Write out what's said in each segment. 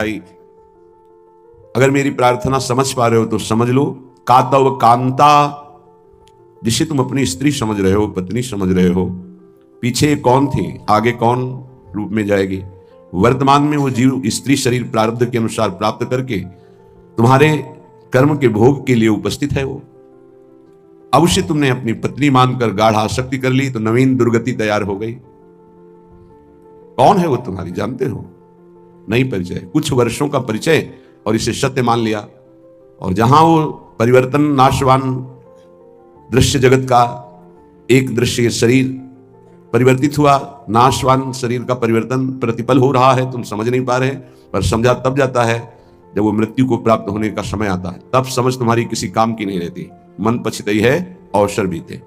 भाई, अगर मेरी प्रार्थना समझ पा रहे हो तो समझ लो। कातव कांता, जिसे तुम अपनी स्त्री समझ रहे हो, पत्नी समझ रहे हो, पीछे कौन थी, आगे कौन रूप में जाएगी। वर्तमान में वो जीव स्त्री शरीर प्रारब्ध के अनुसार प्राप्त करके तुम्हारे कर्म के भोग के लिए उपस्थित है। वो अवश्य तुमने अपनी पत्नी मानकर गाढ़ आसक्ति कर ली तो नवीन दुर्गति तैयार हो गई। कौन है वो तुम्हारी, जानते हो? नहीं परिचय, कुछ वर्षों का परिचय और इसे सत्य मान लिया। और जहां वो परिवर्तन नाशवान दृश्य जगत का एक दृश्य शरीर परिवर्तित हुआ, नाशवान शरीर का परिवर्तन प्रतिपल हो रहा है, तुम समझ नहीं पा रहे, पर समझा तब जाता है जब वो मृत्यु को प्राप्त होने का समय आता है। तब समझ तुम्हारी किसी काम की नहीं रहती, मन पछितई है अवसर बीते।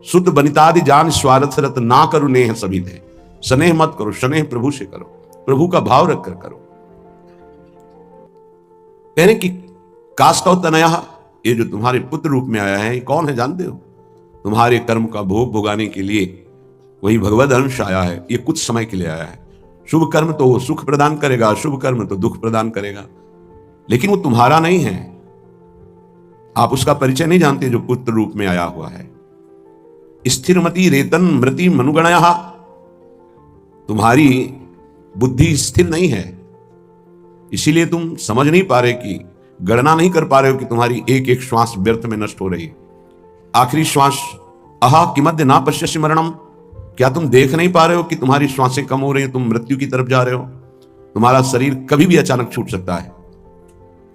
शुद्ध बनितादि जान स्वार्थ रत ना करो नेह सभी थे। स्नेह मत करो, स्नेह प्रभु से करो, प्रभु का भाव रखकर करो। कहने की काष्ठव तनया, ये जो तुम्हारे पुत्र रूप में आया है, ये कौन है जानते हो? तुम्हारे कर्म का भोग भोगाने के लिए वही भगवद अंश आया है। ये कुछ समय के लिए आया है। शुभ कर्म तो वो सुख प्रदान करेगा, अशुभ कर्म तो दुख प्रदान करेगा, लेकिन वो तुम्हारा नहीं है। आप उसका परिचय नहीं जानते जो पुत्र रूप में आया हुआ है। स्थिरमति रेतन मृति मनुगणया, तुम्हारी बुद्धि स्थिर नहीं है, इसीलिए तुम समझ नहीं पा रहे कि, गणना नहीं कर पा रहे हो कि तुम्हारी एक एक श्वास व्यर्थ में नष्ट हो रही है। आखिरी श्वास अहा किमद्य ना पश्यसि मरणम, क्या तुम देख नहीं पा रहे हो कि तुम्हारी श्वासें कम हो रही हैं, तुम मृत्यु की तरफ जा रहे हो। तुम्हारा शरीर कभी भी अचानक छूट सकता है।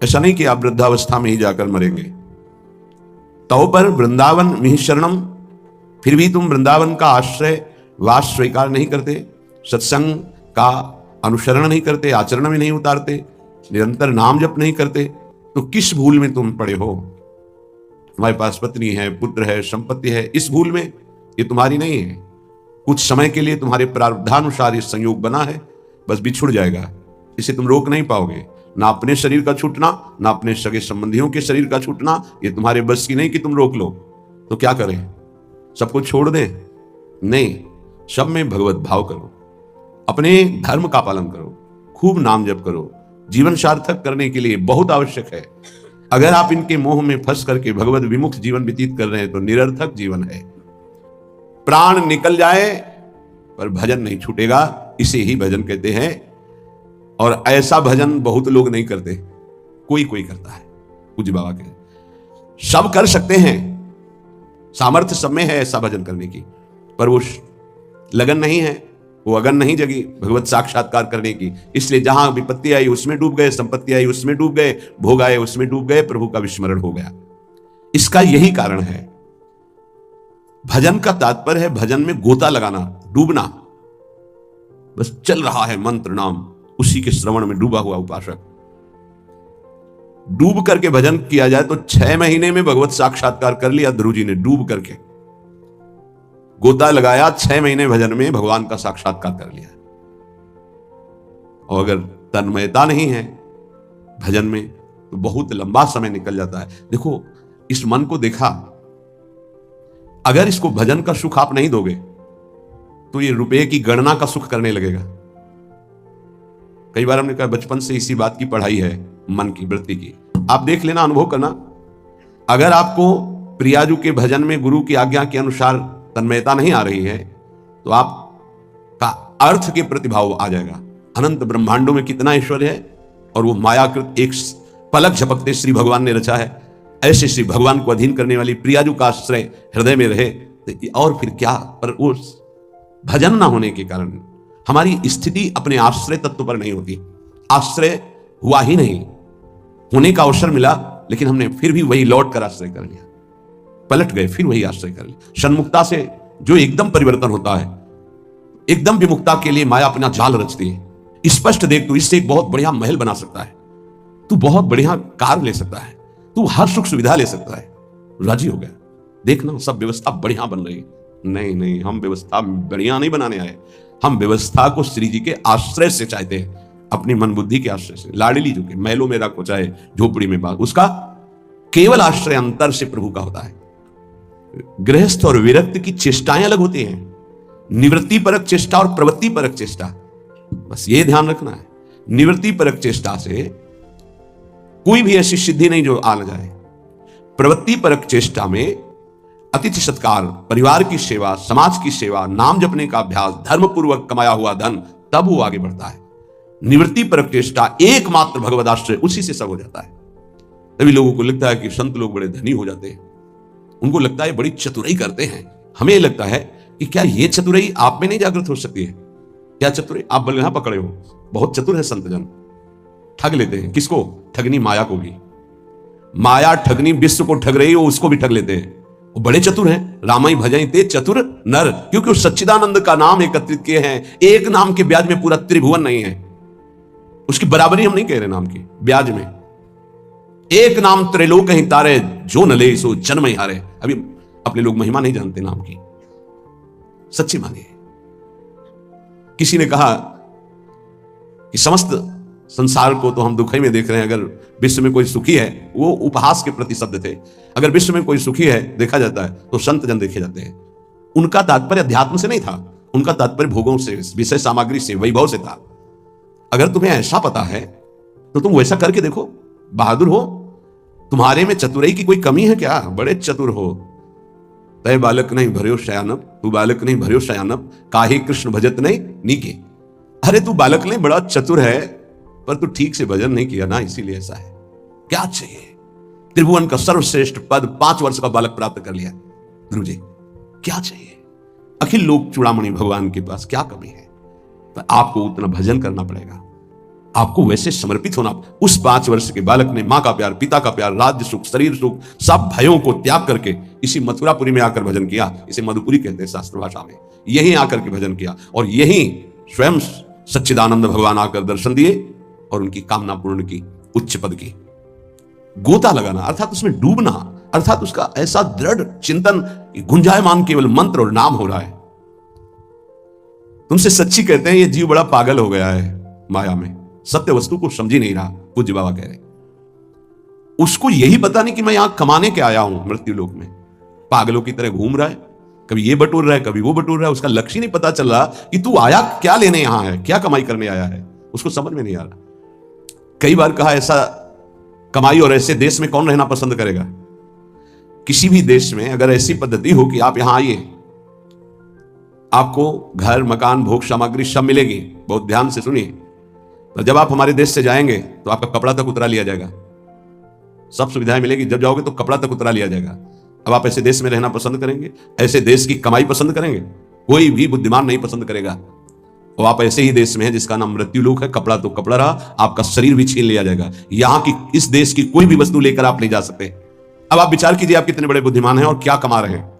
ऐसा नहीं कि आप वृद्धावस्था में ही जाकर मरेंगे। तो पर वृंदावन मिहि शरणम, फिर भी तुम वृंदावन का आश्रय वास स्वीकार नहीं करते, सत्संग का अनुसरण नहीं करते, आचरण में नहीं उतारते, निरंतर नाम जप नहीं करते, तो किस भूल में तुम पड़े हो? तुम्हारे पास पत्नी है, पुत्र है, संपत्ति है, इस भूल में, ये तुम्हारी नहीं है। कुछ समय के लिए तुम्हारे प्रारब्धानुसार ये संयोग बना है, बस बिछुड़ जाएगा, इसे तुम रोक नहीं पाओगे। ना अपने शरीर का छूटना, ना अपने सगे संबंधियों के शरीर का छूटना, ये तुम्हारे बस की नहीं कि तुम रोक लो। तो क्या करें, सबको छोड़ दें? नहीं, सब में भगवत भाव करो, अपने धर्म का पालन करो, खूब नाम जप करो। जीवन सार्थक करने के लिए बहुत आवश्यक है। अगर आप इनके मोह में फंस करके भगवत विमुक्त जीवन व्यतीत कर रहे हैं तो निरर्थक जीवन है। प्राण निकल जाए पर भजन नहीं छूटेगा, इसे ही भजन कहते हैं। और ऐसा भजन बहुत लोग नहीं करते, कोई कोई करता है। पूज्य बाबा के सब कर सकते हैं, सामर्थ्य सब में है ऐसा भजन करने की, पर वो लगन नहीं है, वो अगन नहीं जगी भगवत साक्षात्कार करने की। इसलिए जहां विपत्ति आई उसमें डूब गए, संपत्ति आई उसमें डूब गए, भोग आए उसमें डूब गए, प्रभु का विस्मरण हो गया। इसका यही कारण है। भजन का तात्पर्य है भजन में गोता लगाना, डूबना। बस चल रहा है मंत्र नाम, उसी के श्रवण में डूबा हुआ उपासक। डूब करके भजन किया जाए तो 6 महीने में भगवत साक्षात्कार कर लिया ध्रुव जी ने। डूब करके गोता लगाया, 6 महीने भजन में भगवान का साक्षात्कार कर लिया। और अगर तन्मयता नहीं है भजन में तो बहुत लंबा समय निकल जाता है। देखो, इस मन को देखा, अगर इसको भजन का सुख आप नहीं दोगे तो ये रुपए की गणना का सुख करने लगेगा। कई बार हमने कहा बचपन से इसी बात की पढ़ाई है, मन की वृत्ति की। आप देख लेना, अनुभव करना। अगर आपको प्रियाजू के भजन में गुरु की आज्ञा के अनुसार तन्मयता नहीं आ रही है तो आपका अर्थ के प्रतिभाव आ जाएगा। अनंत ब्रह्मांडों में कितना ऐश्वर्य है और वो मायाकृत एक पलक झपकते श्री भगवान ने रचा है। ऐसे श्री भगवान को अधीन करने वाली प्रियाजू का आश्रय हृदय में रहे तो और फिर क्या। पर वो भजन ना होने के कारण हमारी स्थिति अपने आश्रय तत्व पर नहीं होती। आश्रय हुआ ही नहीं, होने का अवसर मिला लेकिन हमने फिर भी वही लौट कर आश्रय कर लिया, पलट गए, फिर वही आश्रय कर लिया। सन्मुक्ता से जो एकदम परिवर्तन होता है, एकदम विमुक्ता के लिए माया अपना जाल रचती है। स्पष्ट देख, तू इससे एक बहुत बढ़िया महल बना सकता है, तू बहुत बढ़िया कार ले सकता है, तू हर सुख सुविधा ले सकता है। राजी हो गया, देखना सब व्यवस्था बढ़िया बन रही है। नहीं नहीं, हम व्यवस्था बढ़िया नहीं बनाने आए, हम व्यवस्था को श्री जी के आश्रय से चाहते हैं, अपनी मन बुद्धि के आश्रय से। लाडली जो के महलों में रखो चाहे झोपड़ी में बाग, उसका केवल आश्रय अंतर से प्रभु का होता है। गृहस्थ और विरक्त की चेष्टाएं अलग होती हैं, निवृत्ति परक चेष्टा और प्रवृत्ति परक चेष्टा, बस ये ध्यान रखना है। निवृत्ति परक चेष्टा से कोई भी ऐसी सिद्धि नहीं जो आ न जाए। प्रवृत्ति परक चेष्टा में अतिथि सत्कार, परिवार की सेवा, समाज की सेवा, नाम जपने का अभ्यास, धर्म पूर्वक कमाया हुआ धन, तब वो आगे बढ़ता है। निवृत्ति परक चेष्टा एकमात्र भगवद आश्रय, उसी से सब हो जाता है। तभी लोगों को लगता है कि संत लोग बड़े धनी हो जाते हैं, उनको लगता है बड़ी चतुराई करते हैं। हमें लगता है कि क्या ये चतुराई आप में नहीं जागृत हो सकती है? क्या चतुराई? आप बल यहां पकड़े हो, बहुत चतुर है संत जन, ठग लेते हैं। किसको? ठगनी माया को भी। माया ठगनी विश्व को ठग रही हो, उसको भी ठग लेते हैं। वो बड़े चतुर हैं। रामाई भजई ते चतुर नर, क्योंकि उस सच्चिदानंद का नाम एकत्रित किए हैं। एक नाम के ब्याज में पूरा त्रिभुवन नहीं है, उसकी बराबरी हम नहीं कह रहे नाम की ब्याज में। एक नाम त्रैलोक ही तारे, जो न ले सो जन्म ही हारे। अभी अपने लोग महिमा नहीं जानते नाम की, सच्ची मानिए। किसी ने कहा कि समस्त संसार को तो हम दुखी में देख रहे हैं, अगर विश्व में कोई सुखी है, वो उपहास के प्रति शब्द थे, अगर विश्व में कोई सुखी है देखा जाता है तो संत जन देखे जाते हैं। उनका तात्पर्य अध्यात्म से नहीं था, उनका तात्पर्य भोगों से, विषय सामग्री से, वैभव से था। अगर तुम्हें ऐसा पता है तो तुम वैसा करके देखो, बहादुर हो। तुम्हारे में चतुराई की कोई कमी है क्या? बड़े चतुर हो। तय बालक नहीं भर्यो शयानब, तू बालक नहीं भर्यो शयानब, काहे कृष्ण भजत नहीं नीके। अरे तू बालक नहीं, बड़ा चतुर है, पर तू ठीक से भजन नहीं किया ना, इसीलिए ऐसा है। क्या चाहिए? त्रिभुवन का सर्वश्रेष्ठ पद 5 वर्ष का बालक प्राप्त कर लिया। गुरु जी क्या चाहिए? अखिल लोक चूड़ामणि भगवान के पास क्या कमी है? पर आपको उतना भजन करना पड़ेगा, आपको वैसे समर्पित होना। उस 5 वर्ष के बालक ने मां का प्यार, पिता का प्यार, राज्य सुख, शरीर सुख, सब भयों को त्याग करके इसी मथुरापुरी में आकर भजन किया। इसे मधुपुरी कहते हैं शास्त्र भाषा में। यहीं आकर के भजन किया और यहीं स्वयं सच्चिदानंद भगवान आकर दर्शन दिए और उनकी कामना पूर्ण की, उच्च पद की। गोता लगाना अर्थात उसमें डूबना, अर्थात उसका ऐसा दृढ़ चिंतन, गुंजायमान केवल मंत्र और नाम हो रहा है। तुमसे सच्ची कहते हैं ये जीव बड़ा पागल हो गया है माया में, सत्य वस्तु को समझ ही नहीं रहा। पूज्य बाबा कह रहे उसको यही पता नहीं कि मैं यहां कमाने के आया हूं मृत्यु लोक में। पागलों की तरह घूम रहा है, कभी ये बटोर रहा है, कभी वो बटोर रहा है। उसका लक्ष्य नहीं पता चल रहा कि तू आया क्या लेने यहां है, क्या कमाई करने आया है, उसको समझ में नहीं आ रहा। कई बार कहा ऐसा कमाई और ऐसे देश में कौन रहना पसंद करेगा? किसी भी देश में अगर ऐसी पद्धति हो कि आप यहां आइए, आपको घर, मकान, भोग सामग्री सब मिलेगी, बहुत ध्यान से सुनिए। तो जब आप हमारे देश से जाएंगे तो आपका कपड़ा तक उतरा लिया जाएगा, सब सुविधाएं मिलेगी। जब जाओगे तो कपड़ा तक उतरा लिया जाएगा। अब आप ऐसे देश में रहना पसंद करेंगे? ऐसे देश की कमाई पसंद करेंगे? कोई भी बुद्धिमान नहीं पसंद करेगा। और आप ऐसे ही देश में हैं जिसका नाम मृत्यु लोक है। कपड़ा तो कपड़ा रहा, आपका शरीर भी छीन लिया जाएगा। यहां की, इस देश की कोई भी वस्तु लेकर आप नहीं जा सकते। अब आप विचार कीजिए आप कितने बड़े बुद्धिमान हैं और क्या कमा रहे हैं।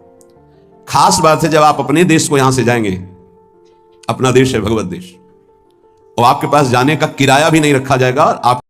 खास बात है जब आप अपने देश को यहां से जाएंगे, अपना देश है भगवत देश, और आपके पास जाने का किराया भी नहीं रखा जाएगा। आप